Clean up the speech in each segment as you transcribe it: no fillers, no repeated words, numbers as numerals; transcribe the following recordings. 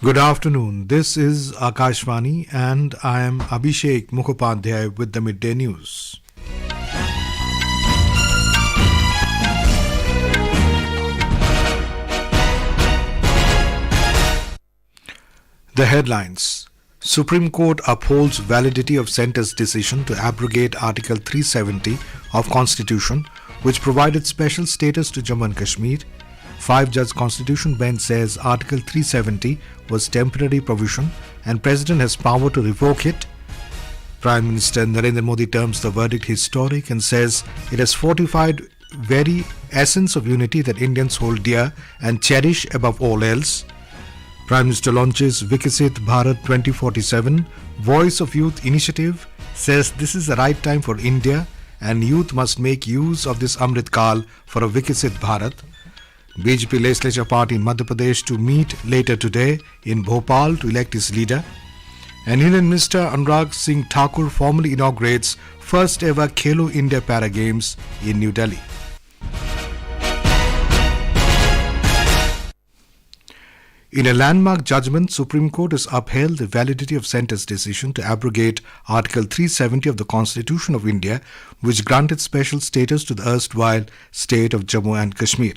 Good afternoon. This is Akashvani and I am Abhishek Mukhopadhyay with the Midday News. The headlines. Supreme Court upholds validity of centre's decision to abrogate Article 370 of Constitution, which provided special status to Jammu and Kashmir. Five-judge Constitution Bench says Article 370 was temporary provision and President has power to revoke it. Prime Minister Narendra Modi terms the verdict historic and says it has fortified very essence of unity that Indians hold dear and cherish above all else. Prime Minister launches Viksit Bharat 2047 Voice of Youth initiative, says this is the right time for India and youth must make use of this Amrit Kaal for a Viksit Bharat. BJP Legislature Party in Madhya Pradesh to meet later today in Bhopal to elect its leader. And Union Minister Anurag Singh Thakur formally inaugurates first ever Khelo India Para Games in New Delhi. In a landmark judgment, Supreme Court has upheld the validity of centre's decision to abrogate Article 370 of the Constitution of India, which granted special status to the erstwhile state of Jammu and Kashmir.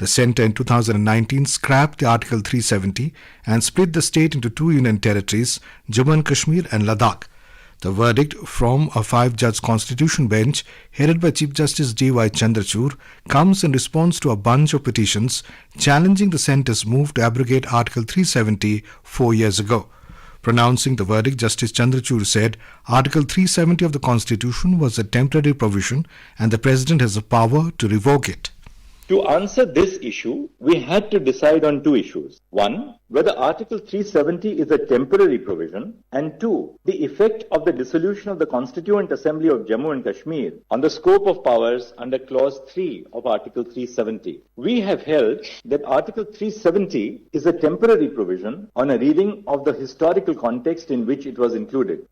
The centre in 2019 scrapped the Article 370 and split the state into two union territories, Jammu and Kashmir and Ladakh. The verdict from a five-judge constitution bench headed by Chief Justice D.Y. Chandrachud comes in response to a bunch of petitions challenging the centre's move to abrogate Article 370 4 years ago. Pronouncing the verdict, Justice Chandrachud said Article 370 of the Constitution was a temporary provision and the President has the power to revoke it. To answer this issue, we had to decide on two issues. One, whether Article 370 is a temporary provision, and two, the effect of the dissolution of the Constituent Assembly of Jammu and Kashmir on the scope of powers under Clause 3 of Article 370. We have held that Article 370 is a temporary provision on a reading of the historical context in which it was included.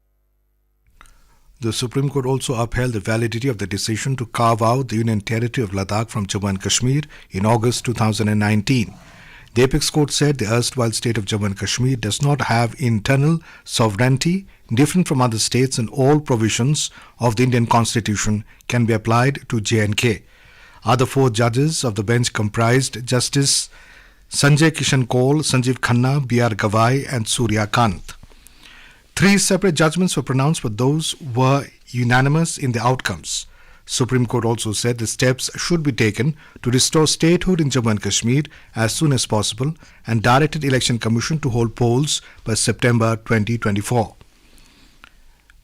The Supreme Court also upheld the validity of the decision to carve out the Union Territory of Ladakh from Jammu and Kashmir in August 2019. The Apex Court said the erstwhile state of Jammu and Kashmir does not have internal sovereignty different from other states and all provisions of the Indian Constitution can be applied to J&K. Other four judges of the bench comprised Justice Sanjay Kishan Kaul, Sanjeev Khanna, B.R. Gavai and Surya Kant. Three separate judgments were pronounced, but those were unanimous in the outcomes. Supreme Court also said the steps should be taken to restore statehood in Jammu and Kashmir as soon as possible and directed Election Commission to hold polls by September 2024.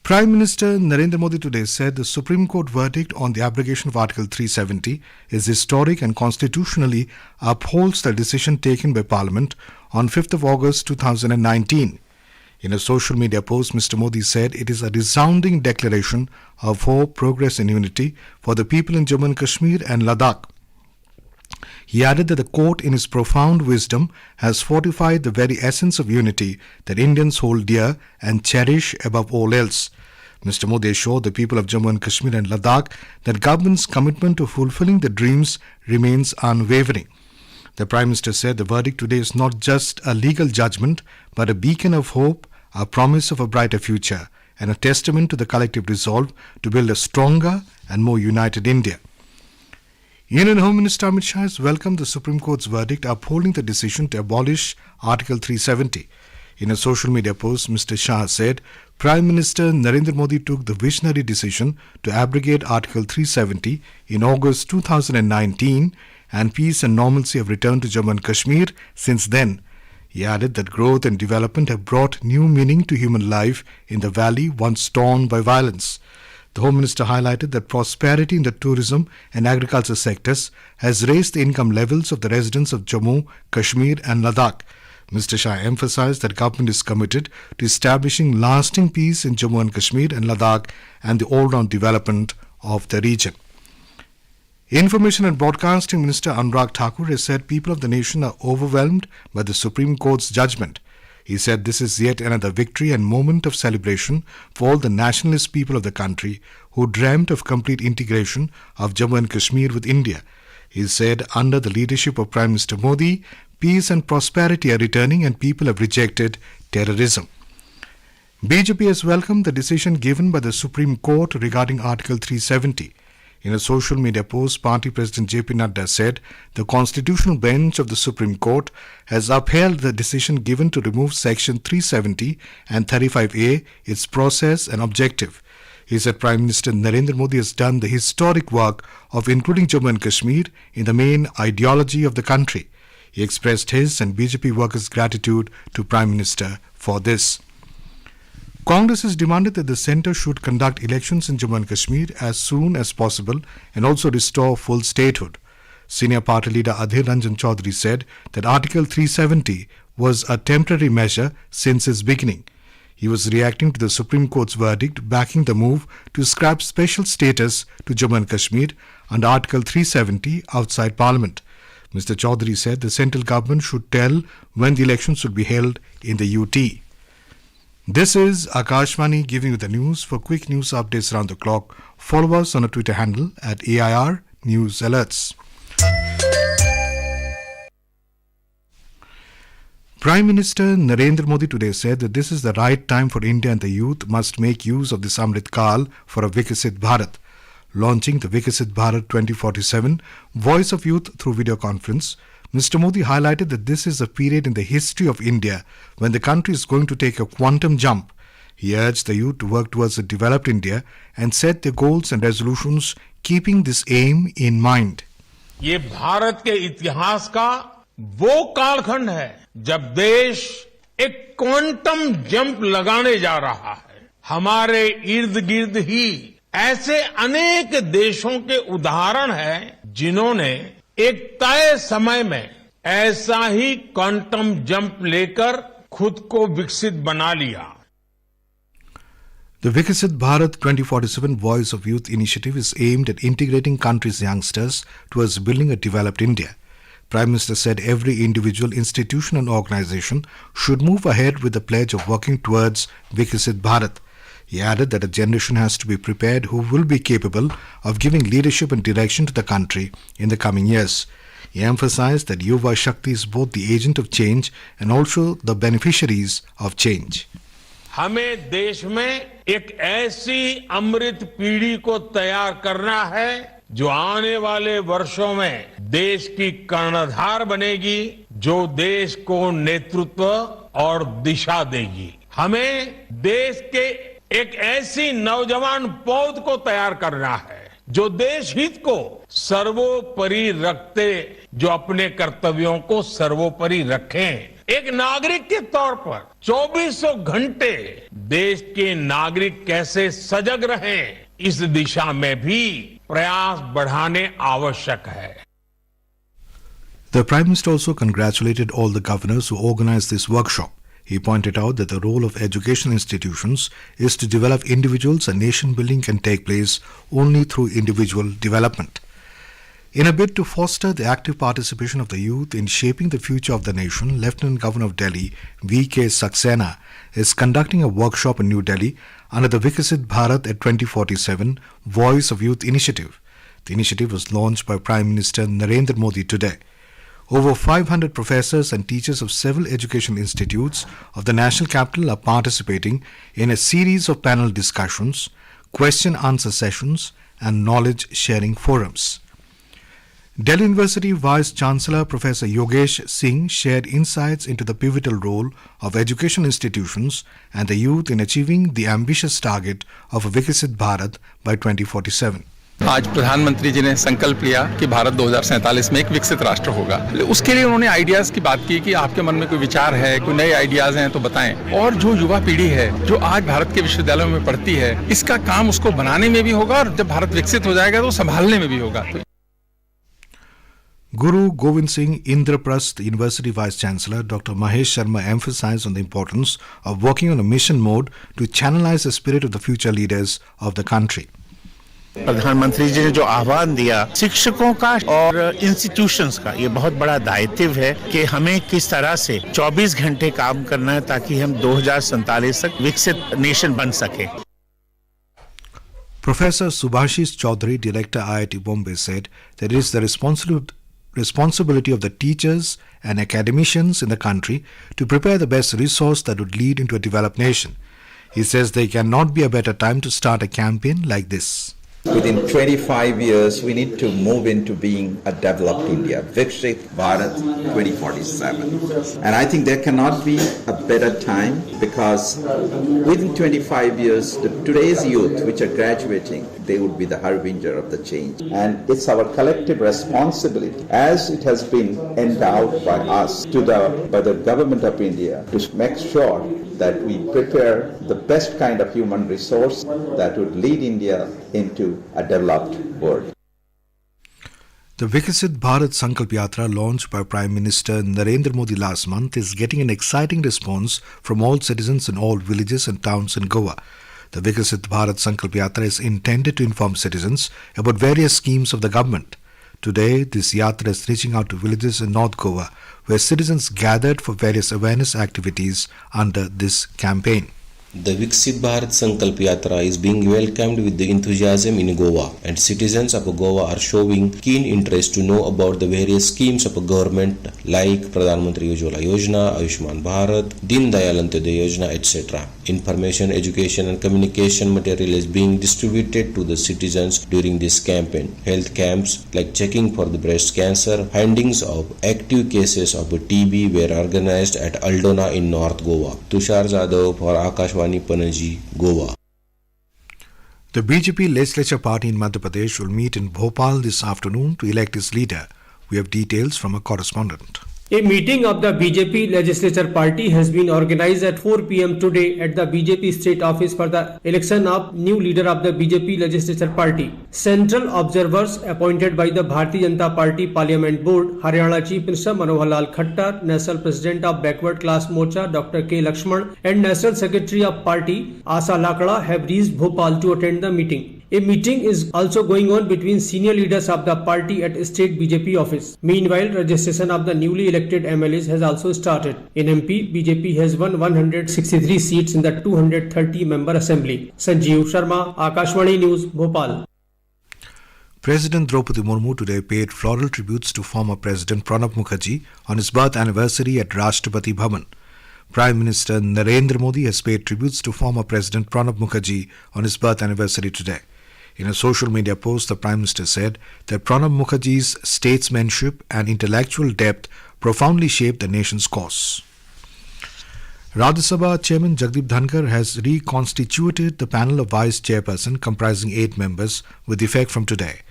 Prime Minister Narendra Modi today said the Supreme Court verdict on the abrogation of Article 370 is historic and constitutionally upholds the decision taken by Parliament on 5th of August 2019. In a social media post, Mr. Modi said it is a resounding declaration of hope, progress and unity for the people in Jammu and Kashmir and Ladakh. He added that the court, in its profound wisdom, has fortified the very essence of unity that Indians hold dear and cherish above all else. Mr. Modi assured the people of Jammu and Kashmir and Ladakh that government's commitment to fulfilling the dreams remains unwavering. The Prime Minister said the verdict today is not just a legal judgment, but a beacon of hope, a promise of a brighter future, and a testament to the collective resolve to build a stronger and more united India. Union Home Minister Amit Shah has welcomed the Supreme Court's verdict upholding the decision to abolish Article 370. In a social media post, Mr. Shah said Prime Minister Narendra Modi took the visionary decision to abrogate Article 370 in August 2019 and peace and normalcy have returned to Jammu and Kashmir since then. He added that growth and development have brought new meaning to human life in the valley once torn by violence. The Home Minister highlighted that prosperity in the tourism and agriculture sectors has raised the income levels of the residents of Jammu, Kashmir and Ladakh. Mr. Shah emphasized that government is committed to establishing lasting peace in Jammu and Kashmir and Ladakh and the all-round development of the region. Information and Broadcasting Minister Anurag Thakur has said people of the nation are overwhelmed by the Supreme Court's judgment. He said this is yet another victory and moment of celebration for all the nationalist people of the country who dreamt of complete integration of Jammu and Kashmir with India. He said under the leadership of Prime Minister Modi, peace and prosperity are returning and people have rejected terrorism. BJP has welcomed the decision given by the Supreme Court regarding Article 370. In a social media post, party president JP Nadda said the constitutional bench of the Supreme Court has upheld the decision given to remove Section 370 and 35A, its process and objective. He said Prime Minister Narendra Modi has done the historic work of including Jammu and Kashmir in the main ideology of the country. He expressed his and BJP workers' gratitude to Prime Minister for this. Congress has demanded that the centre should conduct elections in Jammu and Kashmir as soon as possible and also restore full statehood. Senior party leader Adhir Ranjan Chaudhary said that Article 370 was a temporary measure since its beginning. He was reacting to the Supreme Court's verdict backing the move to scrap special status to Jammu and Kashmir under Article 370 outside Parliament. Mr. Chaudhary said the central government should tell when the elections should be held in the UT. This is Akashvani giving you the news. For quick news updates around the clock, follow us on our Twitter handle at AIR News Alerts. Prime Minister Narendra Modi today said that this is the right time for India and the youth must make use of this Amrit Kaal for a Viksit Bharat. Launching the Viksit Bharat 2047 Voice of Youth through video conference, Mr. Modi highlighted that this is a period in the history of India when the country is going to take a quantum jump. He urged the youth to work towards a developed India and set their goals and resolutions keeping this aim in mind. ये भारत के इतिहास का वो कालखंड है जब देश एक क्वांटम जंप लगाने जा रहा है। हमारे इर्द गिर्द ही ऐसे अनेक देशों के उदाहरण हैं जिन्होंने एक तय समय में ऐसा ही क्वांटम जंप लेकर खुद को विकसित बना लिया। The Viksit Bharat 2047 Voice of Youth initiative is aimed at integrating country's youngsters towards building a developed India. Prime Minister said every individual, institution and organization should move ahead with the pledge of working towards Viksit Bharat. He added that a generation has to be prepared who will be capable of giving leadership and direction to the country in the coming years. He emphasized that Yuva Shakti is both the agent of change and also the beneficiaries of change. हमें देश में एक ऐसी अमृत पीढ़ी को तैयार करना है जो आने वाले वर्षों में देश की कर्णधार बनेगी, जो देश को नेतृत्व और दिशा देगी। हमें देश के एक ऐसी नौजवान पौध को तैयार करना है जो देश हित को सर्वोपरि रखते, जो अपने कर्तव्यों को सर्वोपरि रखें। एक नागरिक के तौर पर 2400 घंटे देश के नागरिक कैसे सजग रहें, इस दिशा में भी प्रयास बढ़ाने आवश्यक है। The Prime Minister also congratulated all the governors who organized this workshop. He pointed out that the role of educational institutions is to develop individuals and nation building can take place only through individual development. In a bid to foster the active participation of the youth in shaping the future of the nation, Lieutenant Governor of Delhi, V.K. Saxena, is conducting a workshop in New Delhi under the Viksit Bharat at 2047 Voice of Youth initiative. The initiative was launched by Prime Minister Narendra Modi today. Over 500 professors and teachers of several education institutes of the national capital are participating in a series of panel discussions, question-answer sessions and knowledge-sharing forums. Delhi University Vice-Chancellor Professor Yogesh Singh shared insights into the pivotal role of education institutions and the youth in achieving the ambitious target of a Viksit Bharat by 2047. आज प्रधानमंत्री जी ने संकल्प लिया कि भारत 2047 में एक विकसित राष्ट्र होगा। उसके लिए उन्होंने आइडियाज की बात की कि आपके मन में कोई विचार है, कोई नए आइडियाज हैं तो बताएं। और जो युवा पीढ़ी है जो आज भारत के विश्वविद्यालयों में पढ़ती है, इसका काम उसको बनाने में भी होगा और जब भारत विकसित हो जाएगा तो संभालने में भी होगा। Guru Govind Singh Indraprasth University Vice Chancellor Dr. Mahesh Sharma emphasized on the importance of working on a mission mode to channelize the spirit of the future leaders of the country. प्रधानमंत्री जी ने जो आह्वान दिया शिक्षकों का और institutions का, ये बहुत बड़ा दायित्व है कि हमें किस तरह से 24 घंटे काम करना है ताकि हम 2047 तक विकसित नेशन बन सके। Professor Subhashish Chaudhary, Director IIT Bombay, said that it is the responsibility of the teachers and academicians in the country to prepare the best resource that would lead into a developed nation. He says there cannot be a better time to start a campaign like this. Within 25 years, we need to move into being a developed India. Viksit Bharat 2047. And I think there cannot be a better time because within 25 years, today's youth which are graduating, they would be the harbinger of the change. And it's our collective responsibility, as it has been endowed by us by the government of India, to make sure that we prepare the best kind of human resource that would lead India into a developed world. The Viksit Bharat Sankalp Yatra launched by Prime Minister Narendra Modi last month is getting an exciting response from all citizens in all villages and towns in Goa. The Viksit Bharat Sankalp Yatra is intended to inform citizens about various schemes of the government. Today, this yatra is reaching out to villages in North Goa, where citizens gathered for various awareness activities under this campaign. The Viksit Bharat Sankalp Yatra is being welcomed with the enthusiasm in Goa, and citizens of Goa are showing keen interest to know about the various schemes of government like Pradhan Mantri Ujjwala Yojana, Ayushman Bharat, Deen Dayal Antyodaya Yojana, etc. Information, education and communication material is being distributed to the citizens during this campaign. Health camps like checking for the breast cancer, findings of active cases of TB were organized at Aldona in North Goa. Tushar Jadhav for Akashvani Panaji, Goa. The BJP Legislature Party in Madhya Pradesh will meet in Bhopal this afternoon to elect its leader. We have details from a correspondent. A meeting of the BJP Legislature Party has been organized at 4 p.m. today at the BJP State Office for the election of new leader of the BJP Legislature Party. Central observers appointed by the Bharatiya Janata Party Parliament Board, Haryana Chief Minister Manohar Lal Khattar, National President of Backward Class Morcha Dr. K. Lakshman and National Secretary of Party Asa Lakda have reached Bhopal to attend the meeting. A meeting is also going on between senior leaders of the party at State BJP office. Meanwhile, registration of the newly elected MLAs has also started. In MP, BJP has won 163 seats in the 230-member assembly. Sanjeev Sharma, Akashvani News, Bhopal. President Draupadi Murmu today paid floral tributes to former President Pranab Mukherjee on his birth anniversary at Rashtrapati Bhavan. Prime Minister Narendra Modi has paid tributes to former President Pranab Mukherjee on his birth anniversary today. In a social media post, the Prime Minister said that Pranab Mukherjee's statesmanship and intellectual depth profoundly shaped the nation's course. Rajya Sabha Chairman Jagdeep Dhankar has reconstituted the panel of Vice Chairperson comprising 8 members with effect from today.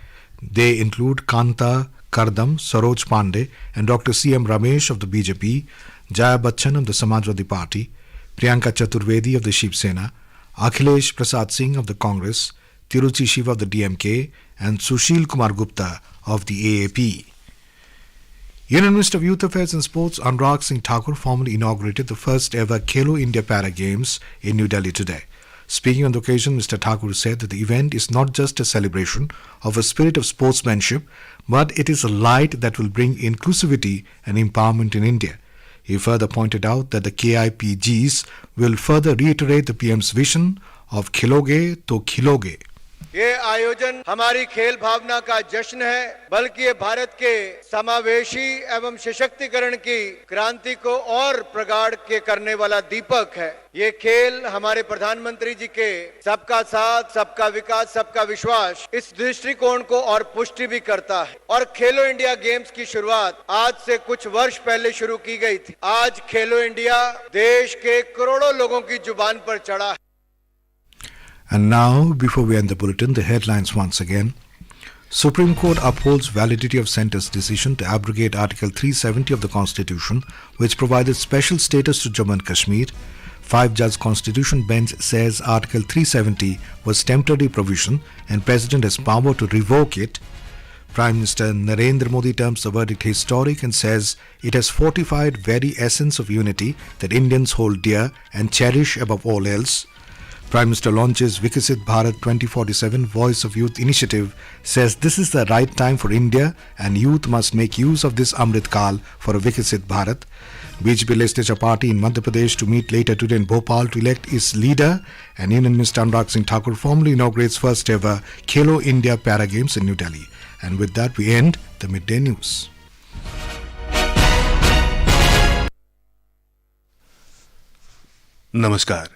They include Kanta Kardam, Saroj Pandey and Dr. C.M. Ramesh of the BJP, Jaya Bachchan of the Samajwadi Party, Priyanka Chaturvedi of the Shiv Sena, Akhilesh Prasad Singh of the Congress, Tiruchi Shiva of the DMK and Sushil Kumar Gupta of the AAP. Union Minister of Youth Affairs and Sports Anurag Singh Thakur formally inaugurated the first ever Khelo India Para Games in New Delhi today. Speaking on the occasion, Mr. Thakur said that the event is not just a celebration of a spirit of sportsmanship, but it is a light that will bring inclusivity and empowerment in India. He further pointed out that the KIPGs will further reiterate the PM's vision of खिलोगे तो खिलोगे. ये आयोजन हमारी खेल भावना का जश्न है, बल्कि ये भारत के समावेशी एवं सशक्तिकरण की क्रांति को और प्रगाढ़ के करने वाला दीपक है. ये खेल हमारे प्रधानमंत्री जी के सबका साथ, सबका विकास, सबका विश्वास इस दृष्टिकोण को और पुष्टि भी करता है. और खेलो इंडिया गेम्स की शुरुआत आज से कुछ वर्ष पहले शुरू की गई थी. आज खेलो इंडिया देश के करोड़ों लोगों की जुबान पर चढ़ा है. And now, before we end the bulletin, the headlines once again. Supreme Court upholds validity of centre's decision to abrogate Article 370 of the Constitution, which provided special status to Jammu and Kashmir. 5-judge Constitution bench says Article 370 was temporary provision and President has power to revoke it. Prime Minister Narendra Modi terms the verdict historic and says it has fortified very essence of unity that Indians hold dear and cherish above all else. Prime Minister launches Viksit Bharat 2047 Voice of Youth initiative, says this is the right time for India and youth must make use of this Amrit Kaal for a Viksit Bharat. BJP Legislature Party in Madhya Pradesh to meet later today in Bhopal to elect its leader, and Union Minister Anurag Singh Thakur formally inaugurates first ever Khelo India Para Games in New Delhi. And with that we end the midday news. नमस्कार,